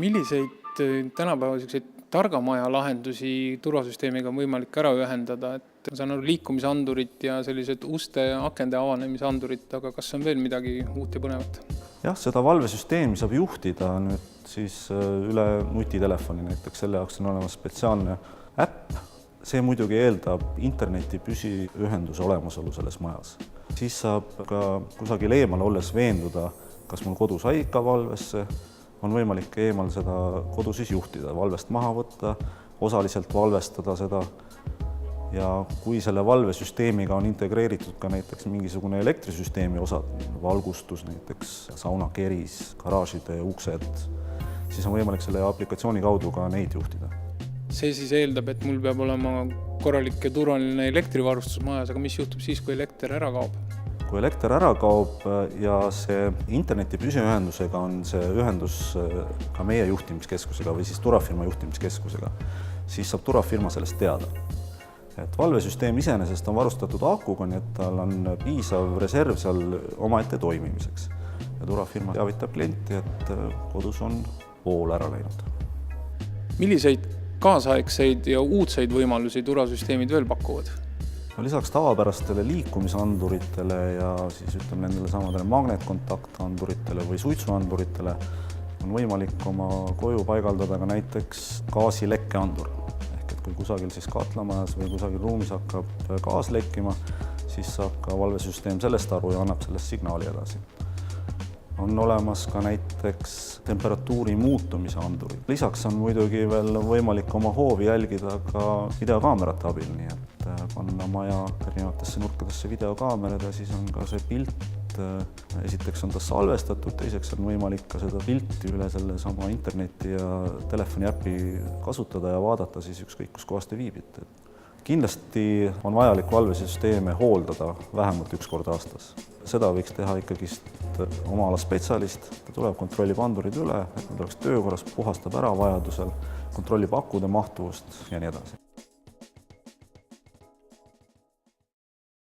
Milliseid tänapäeval selliseid targamaja lahendusi turvasüsteemiga on võimalik ära ühendada? Ma saan aru liikumisandurit ja sellised uste akende avanemisandurit, aga kas on veel midagi uut ja põnevat? Jah, seda valvesüsteemi saab juhtida nüüd siis üle nutitelefoni, näiteks selle jaoks on olemas spetsiaalne äpp. See muidugi eeldab interneti püsiühenduse olemasolu selles majas. Siis saab ka kusagil eemal olles veenduda, kas mul kodus haika valvesse, on võimalik eemal seda kodu siis juhtida, valvest maha võtta, osaliselt valvestada seda. Ja kui selle valvesüsteemiga on integreeritud ka näiteks mingisugune elektrisüsteemi osa, valgustus näiteks, saunakeris, garaažide uksed, siis on võimalik selle aplikatsiooni kaudu ka neid juhtida. See siis eeldab, et mul peab olema korralik ja turvaline elektrivarustus majas, aga mis juhtub siis, kui elekter ära kaob? Kui elekter ära kaob ja see interneti püsiühendusega on see ühendus ka meie juhtimiskeskusega või siis turvafirma juhtimiskeskusega, siis saab turvafirma sellest teada. Et valvesüsteem iseenesest on varustatud akuga, nii et tal on piisav reserv seal omaette toimimiseks. Ja turvafirma teavitab klienti, et kodus on vool ära läinud. Milliseid kaasaegseid ja uudseid võimalusi turvasüsteemid veel pakuvad? Lisaks tavapärastele liikumisanduritele ja siis ütleme nendele samadele magnetkontaktanduritele või suitsuanduritele on võimalik oma koju paigaldada ka näiteks gaasilekkeandur. Ehk et kui kusagil siis katlamajas või kusagil ruumis hakkab gaas lekkima, siis saab ka valvesüsteem sellest aru ja annab sellest signaali edasi. On olemas ka näiteks temperatuuri muutumise andurid. Lisaks on muidugi veel võimalik oma hoovi jälgida ka videokaamerate abil, nii et panna maja erinevatesse nurkadesse videokaamerad ja siis on ka see pilt. Esiteks on ta salvestatud, teiseks on võimalik ka seda pilti üle selle sama interneti ja telefoni äpi kasutada ja vaadata siis ükskõik kus kohas te viibite. Kindlasti on vajalik valvesüsteeme hooldada vähemalt üks kord aastas. Seda võiks teha ikkagi oma ala spetsialist, ta tuleb, kontrollib andurid üle, et nad oleks töökorras, puhastab ära vajadusel, kontrollib akude mahtuvust ja nii edasi.